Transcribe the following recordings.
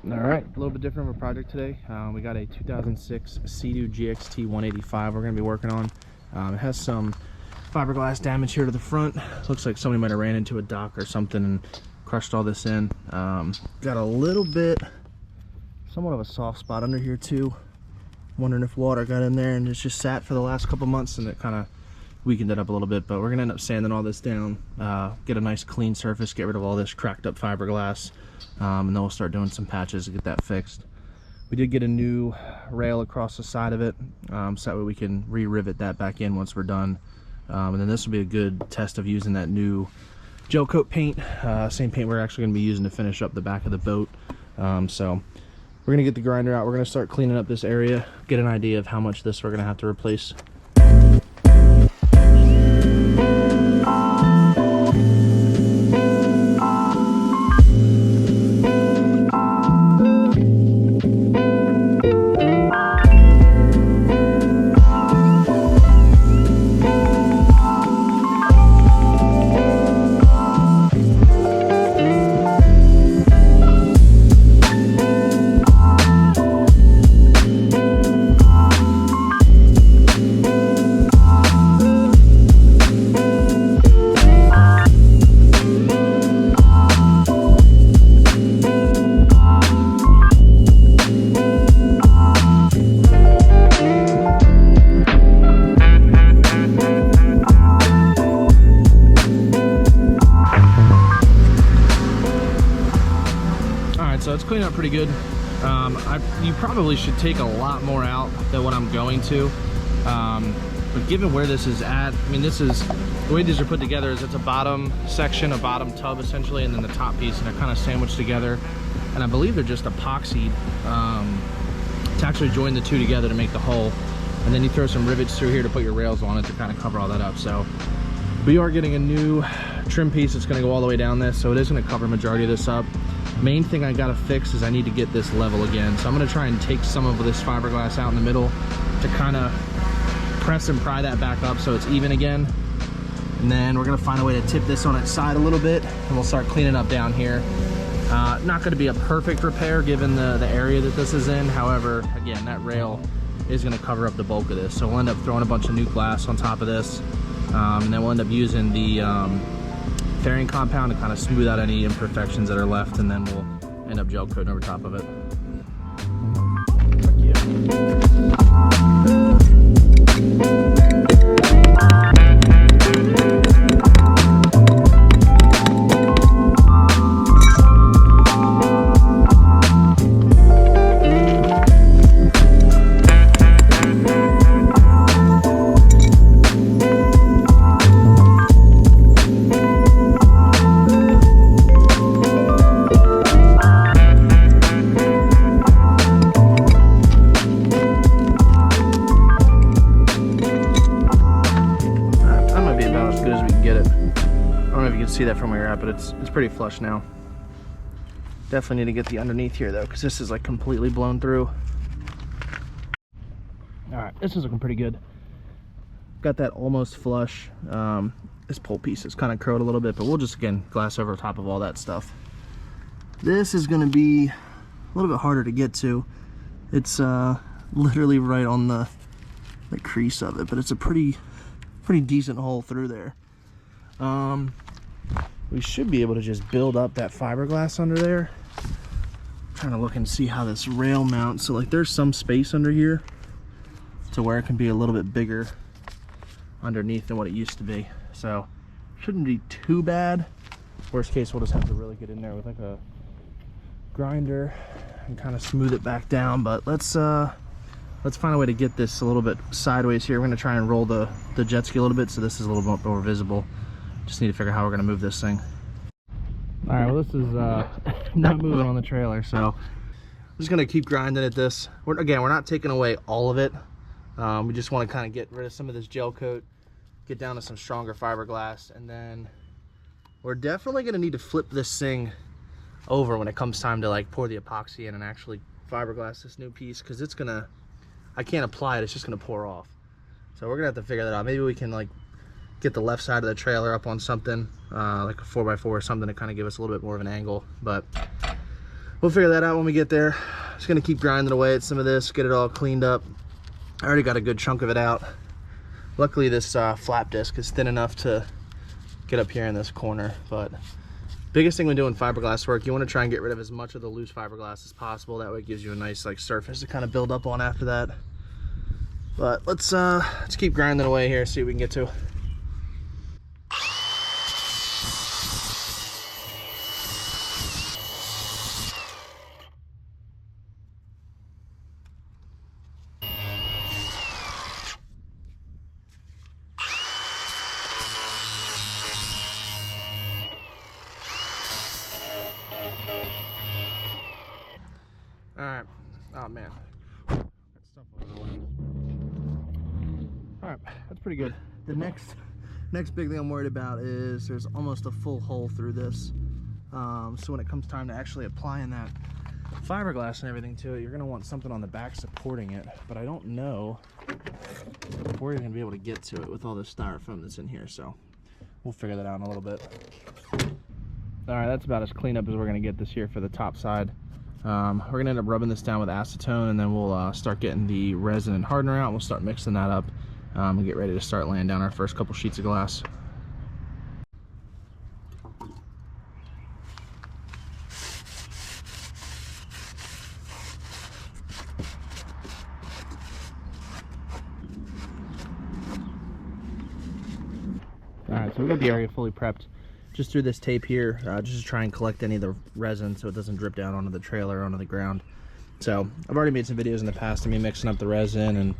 All right, a little bit different of a project today. We got a 2006 Seadoo GXT 185 we're going to be working on. It has some fiberglass damage here to the front. Looks like somebody might have ran into a dock or something and crushed all this in. Got a little bit, somewhat of a soft spot under here too. Wondering if water got in there and it's just sat for the last couple months and it kind of weakened it up a little bit. But we're going to end up sanding all this down, get a nice clean surface, get rid of all this cracked up fiberglass. And then we'll start doing some patches to get that fixed. We did get a new rail across the side of it, so that way we can re-rivet that back in once we're done. And then this will be a good test of using that new gel coat paint, same paint we're actually going to be using to finish up the back of the boat. So we're going to get the grinder out, we're going to start cleaning up this area, get an idea of how much this we're going to have to replace. So it's cleaned up pretty good. You probably should take a lot more out than what I'm going to. But given where this is at, I mean, this is, the way these are put together is it's a bottom section, a bottom tub essentially, and then the top piece, and they're kind of sandwiched together. And I believe they're just epoxied to actually join the two together to make the hull. And then you throw some rivets through here to put your rails on it to kind of cover all that up. So we are getting a new trim piece that's going to go all the way down this, so it is going to cover majority of this up. Main thing I gotta fix is I need to get this level again. So I'm gonna try and take some of this fiberglass out in the middle to kind of press and pry that back up so it's even again. And then we're gonna find a way to tip this on its side a little bit and we'll start cleaning up down here. Not gonna be a perfect repair given the area that this is in. However, again, that rail is gonna cover up the bulk of this. So we'll end up throwing a bunch of new glass on top of this. And then we'll end up using the fairing compound to kind of smooth out any imperfections that are left, and then we'll end up gel coating over top of it. See that from where you're at, but it's pretty flush now. Definitely need to get the underneath here though, because this is like completely blown through. All right, this is looking pretty good. Got that almost flush. This pole piece is kind of curled a little bit, but we'll just again glass over top of all that stuff. This is going to be a little bit harder to get to. It's literally right on the crease of it, but it's a pretty decent hole through there. We should be able to just build up that fiberglass under there. I'm trying to look and see how this rail mounts. So like there's some space under here to where it can be a little bit bigger underneath than what it used to be. So shouldn't be too bad. Worst case, we'll just have to really get in there with like a grinder and kind of smooth it back down. But let's find a way to get this a little bit sideways here. We're gonna try and roll the jet ski a little bit so this is a little bit more visible. Just need to figure out how we're gonna move this thing. All right, well this is not moving on the trailer, so I'm just gonna keep grinding at this. We're not taking away all of it. We just want to kind of get rid of some of this gel coat, get down to some stronger fiberglass, and then we're definitely gonna need to flip this thing over when it comes time to like pour the epoxy in and actually fiberglass this new piece, because it's gonna, I can't apply it, it's just gonna pour off. So we're gonna have to figure that out. Maybe we can like get the left side of the trailer up on something like a 4x4 or something to kind of give us a little bit more of an angle. But we'll figure that out when we get there. Just gonna keep grinding away at some of this, get it all cleaned up. I already got a good chunk of it out. Luckily this flap disc is thin enough to get up here in this corner, but biggest thing when doing fiberglass work, you want to try and get rid of as much of the loose fiberglass as possible. That way it gives you a nice like surface to kind of build up on after that. But let's keep grinding away here, see what we can get to. Alright, oh man. Alright, that's pretty good. The next big thing I'm worried about is there's almost a full hole through this. So when it comes time to actually applying that fiberglass and everything to it, you're going to want something on the back supporting it. But I don't know where you're going to be able to get to it with all this styrofoam that's in here. So we'll figure that out in a little bit. Alright, that's about as clean up as we're going to get this here for the top side. We're going to end up rubbing this down with acetone, and then we'll start getting the resin and hardener out. We'll start mixing that up and get ready to start laying down our first couple sheets of glass. Alright, so we got the area fully prepped. Just through this tape here, just to try and collect any of the resin so it doesn't drip down onto the trailer or onto the ground. So I've already made some videos in the past of me mixing up the resin and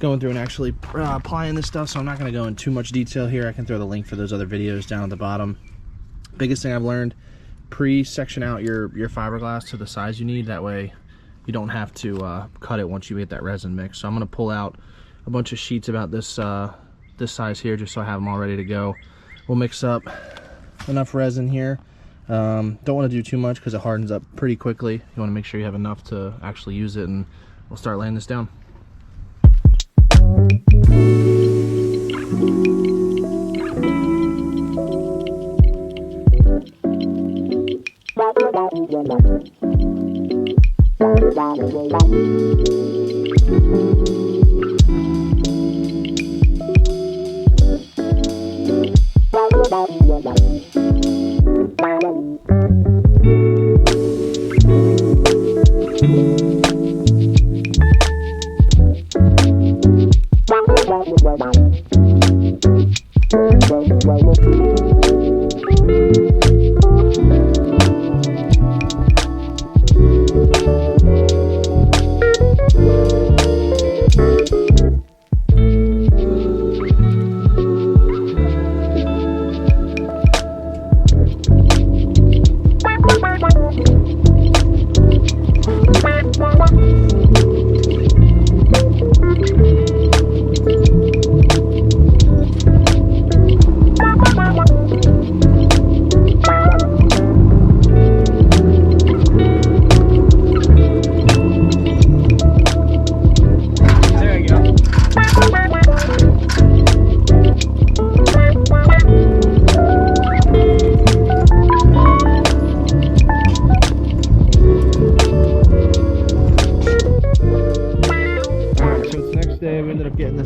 going through and actually applying this stuff, so I'm not going to go in too much detail here. I can throw the link for those other videos down at the bottom. Biggest thing I've learned, pre-section out your fiberglass to the size you need. That way you don't have to cut it once you get that resin mix. So I'm going to pull out a bunch of sheets about this size here, just so I have them all ready to go. We'll mix up enough resin here. Don't want to do too much because it hardens up pretty quickly. You want to make sure you have enough to actually use it, and we'll start laying this down.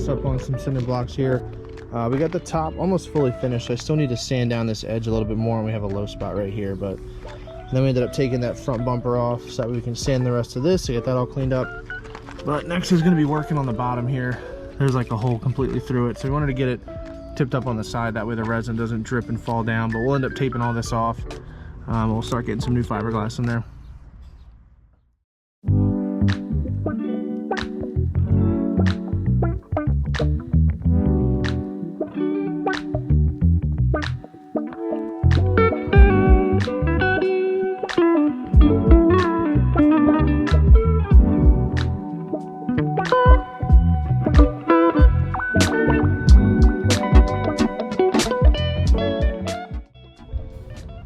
Up on some cinder blocks here. We got the top almost fully finished. I still need to sand down this edge a little bit more, and we have a low spot right here, but then we ended up taking that front bumper off so that we can sand the rest of this to get that all cleaned up. But next is going to be working on the bottom here. There's like a hole completely through it, so we wanted to get it tipped up on the side, that way the resin doesn't drip and fall down. But we'll end up taping all this off. We'll start getting some new fiberglass in there.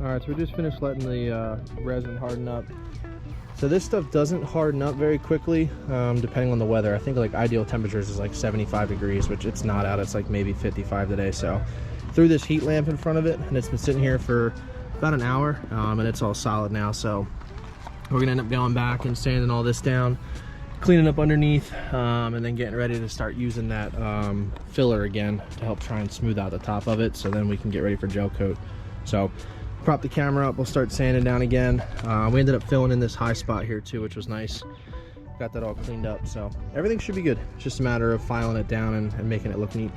Alright, so we just finished letting the resin harden up. So this stuff doesn't harden up very quickly, depending on the weather. I think like ideal temperatures is like 75 degrees, which it's not out. It's like maybe 55 today. So threw this heat lamp in front of it, and it's been sitting here for about an hour, and it's all solid now. So We're gonna end up going back and sanding all this down, cleaning up underneath, and then getting ready to start using that filler again to help try and smooth out the top of it, so then we can get ready for gel coat. So prop the camera up, we'll start sanding down again. We ended up filling in this high spot here too, which was nice. Got that all cleaned up, so everything should be good. It's just a matter of filing it down and making it look neat.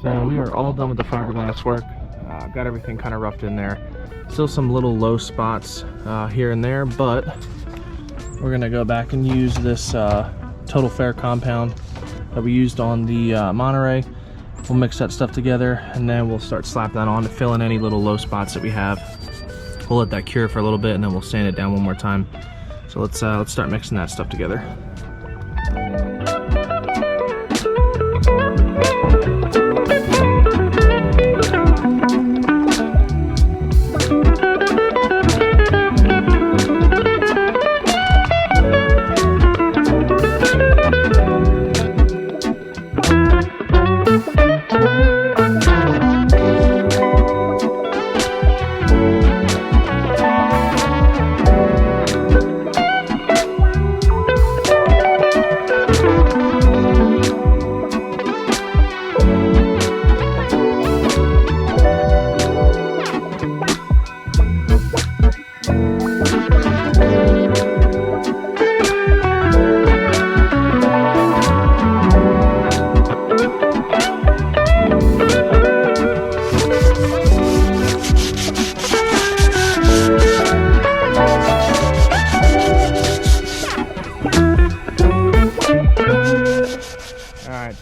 So we are all done with the fiberglass work. Got everything kind of roughed in there. Still some little low spots here and there, but we're gonna go back and use this Total Fair compound that we used on the Monterey. We'll mix that stuff together and then we'll start slapping that on to fill in any little low spots that we have. We'll let that cure for a little bit and then we'll sand it down one more time. So let's start mixing that stuff together.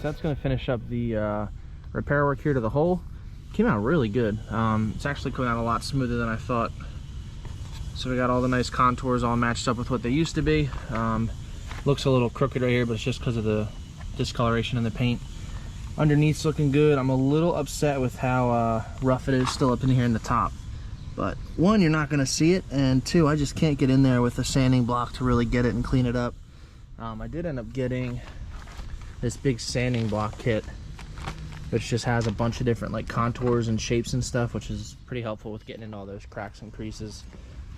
That's going to finish up the repair work here to the hole. Came out really good. It's actually coming out a lot smoother than I thought. So we got all the nice contours all matched up with what they used to be. Looks a little crooked right here, but it's just because of the discoloration in the paint. Underneath's looking good. I'm a little upset with how rough it is still up in here in the top. But one, you're not going to see it, and two, I just can't get in there with a sanding block to really get it and clean it up. I did end up getting this big sanding block kit, which just has a bunch of different like contours and shapes and stuff, which is pretty helpful with getting in all those cracks and creases.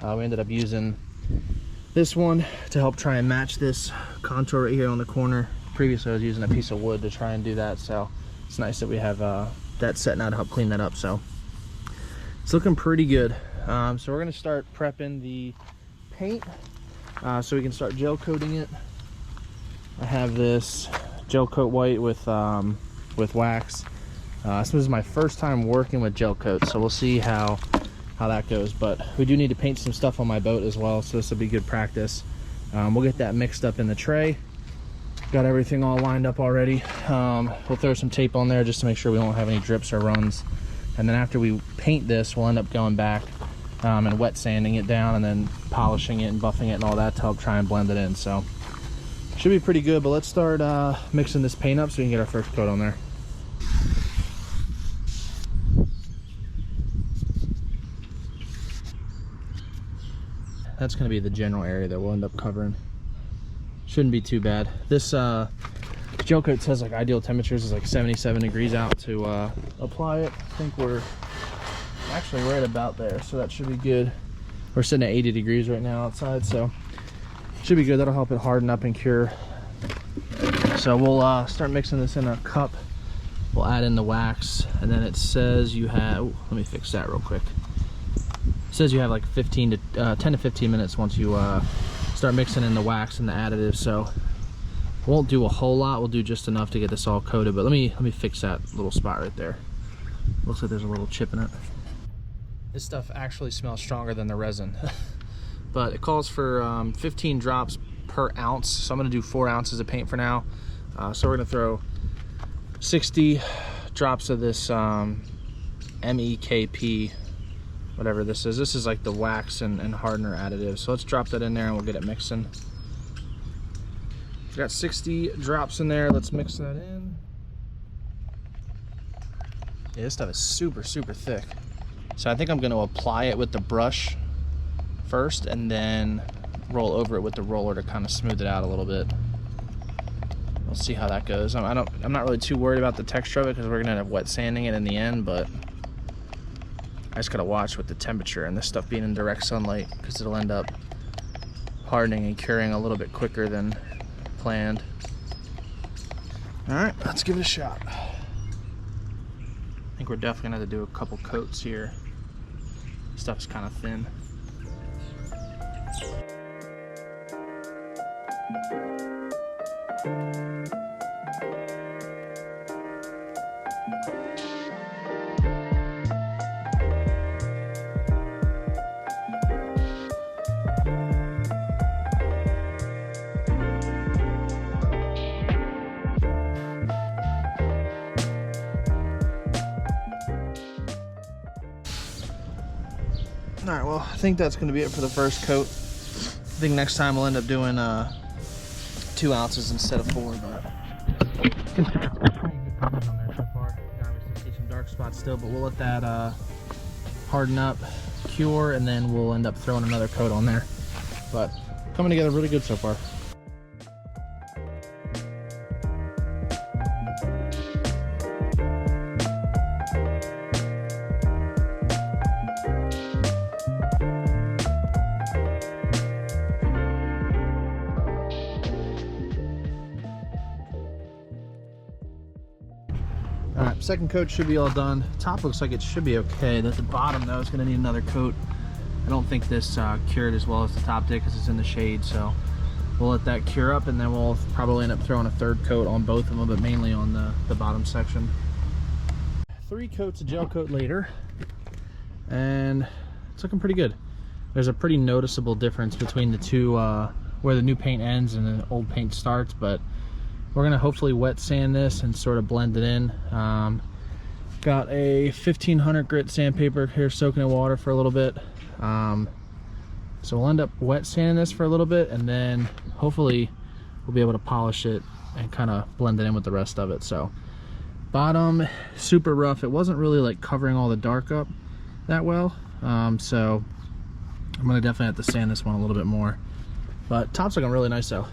We ended up using this one to help try and match this contour right here on the corner. Previously I was using a piece of wood to try and do that, so it's nice that we have that set now to help clean that up. So it's looking pretty good. So we're going to start prepping the paint so we can start gel coating it. I have this gel coat white with wax. This was my first time working with gel coat, so we'll see how that goes. But we do need to paint some stuff on my boat as well, so this will be good practice. We'll get that mixed up in the tray. Got everything all lined up already. We'll throw some tape on there just to make sure we don't have any drips or runs. And then after we paint this, we'll end up going back and wet sanding it down and then polishing it and buffing it and all that to help try and blend it in. So should be pretty good, but let's start mixing this paint up so we can get our first coat on there. That's going to be the general area that we'll end up covering. Shouldn't be too bad. This gel coat says like ideal temperatures is like 77 degrees out to apply it. I think we're actually right about there, so that should be good. We're sitting at 80 degrees right now outside, so should be good. That'll help it harden up and cure. So we'll start mixing this in a cup. We'll add in the wax, and then it says you have, let me fix that real quick. It says you have like 10 to 15 minutes once you start mixing in the wax and the additives. So Won't do a whole lot, we'll do just enough to get this all coated, but let me fix that little spot right there. Looks like there's a little chip in it. This stuff actually smells stronger than the resin. But it calls for 15 drops per ounce, so I'm gonna do 4 ounces of paint for now. So we're gonna throw 60 drops of this MEKP, whatever this is. This is like the wax and hardener additive. So let's drop that in there and we'll get it mixing. Got 60 drops in there. Let's mix that in. Yeah, this stuff is super, super thick. So I think I'm gonna apply it with the brush first and then roll over it with the roller to kind of smooth it out a little bit. We'll see how that goes. I'm not really too worried about the texture of it because we're gonna end up wet sanding it in the end, but I just gotta watch with the temperature and this stuff being in direct sunlight because it'll end up hardening and curing a little bit quicker than planned. All right, let's give it a shot. I think we're definitely gonna have to do a couple coats here. Stuff's kind of thin. All right, well, I think that's gonna be it for the first coat. I think next time we'll end up doing 2 ounces instead of 4, but pretty good colors on there so far. Obviously see some dark spots still, but we'll let that harden up, cure, and then we'll end up throwing another coat on there. But coming together really good so far. All right, second coat should be all done. Top looks like it should be okay. The bottom though is gonna need another coat. I don't think this cured as well as the top did because it's in the shade, so we'll let that cure up and then we'll probably end up throwing a third coat on both of them, but mainly on the bottom section. 3 coats of gel coat later, and it's looking pretty good. There's a pretty noticeable difference between the two, where the new paint ends and the old paint starts, but we're gonna hopefully wet sand this and sort of blend it in. Got a 1500 grit sandpaper here soaking in water for a little bit. So we'll end up wet sanding this for a little bit and then hopefully we'll be able to polish it and kind of blend it in with the rest of it. So bottom, super rough. It wasn't really like covering all the dark up that well. So I'm gonna definitely have to sand this one a little bit more. But top's looking really nice though.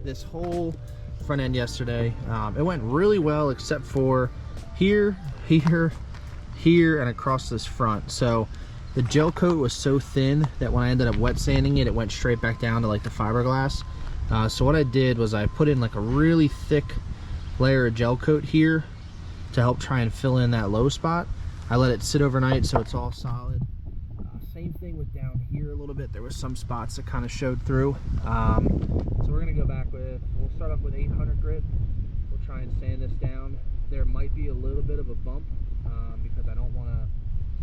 This whole front end yesterday. It went really well except for here, here, and across this front. So the gel coat was so thin that when I ended up wet sanding it, it went straight back down to like the fiberglass. So what I did was I put in like a really thick layer of gel coat here to help try and fill in that low spot. I let it sit overnight so it's all solid. Same thing with down here a little bit. There was some spots that kind of showed through. So we're gonna go back with, we'll start off with 800 grit. We'll try and sand this down. There might be a little bit of a bump because I don't want to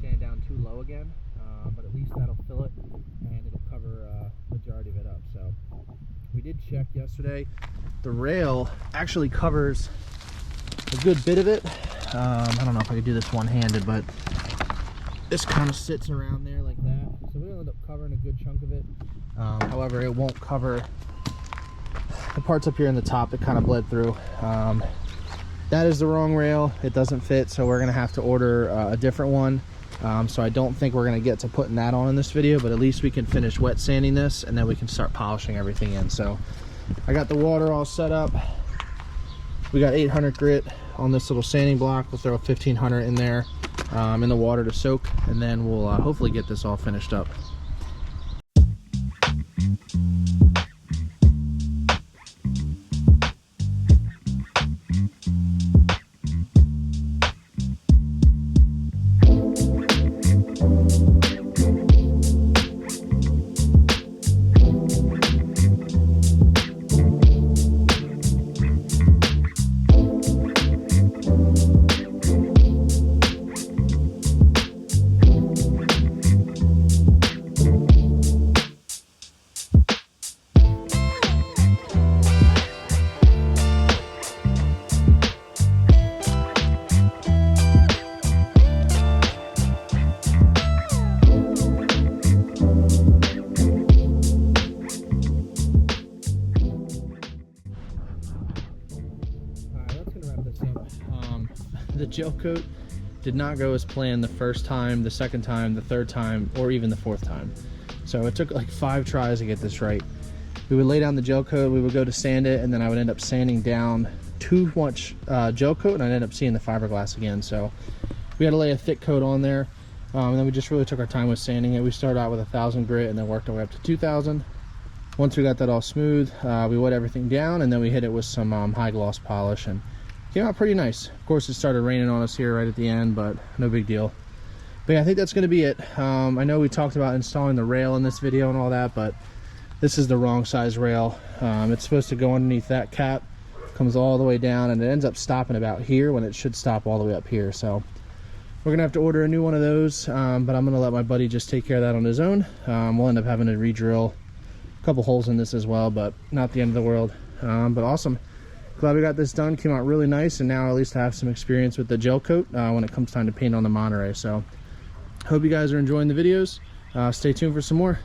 sand down too low again, but at least that'll fill it and it'll cover majority of it up. So we did check yesterday. The rail actually covers a good bit of it. I don't know if I could do this one-handed, but this kind of sits around there like that. So we'll end up covering a good chunk of it. However, it won't cover the parts up here in the top that kind of bled through. That is the wrong rail. It doesn't fit, so we're gonna have to order a different one. So I don't think we're gonna get to putting that on in this video, but at least we can finish wet sanding this and then we can start polishing everything in. So I got the water all set up. We got 800 grit on this little sanding block. We'll throw 1500 in there in the water to soak, and then we'll hopefully get this all finished up. The gel coat did not go as planned the first time, the second time, the third time, or even the fourth time. So it took like 5 tries to get this right. We would lay down the gel coat, we would go to sand it, and then I would end up sanding down too much gel coat, and I'd end up seeing the fiberglass again. So we had to lay a thick coat on there, and then we just really took our time with sanding it. We started out with 1000 grit and then worked our way up to 2000. Once we got that all smooth, we wet everything down, and then we hit it with some high gloss polish, and came out pretty nice. Of course, it started raining on us here right at the end, but no big deal. But yeah, I think that's going to be it. I know we talked about installing the rail in this video and all that, but this is the wrong size rail. It's supposed to go underneath that cap, comes all the way down, and it ends up stopping about here when it should stop all the way up here. So we're gonna have to order a new one of those, but I'm gonna let my buddy just take care of that on his own. We'll end up having to re-drill a couple holes in this as well, but not the end of the world. But awesome. Glad we got this done. Came out really nice, and now at least I have some experience with the gel coat when it comes time to paint on the Monterey. So hope you guys are enjoying the videos. Stay tuned for some more.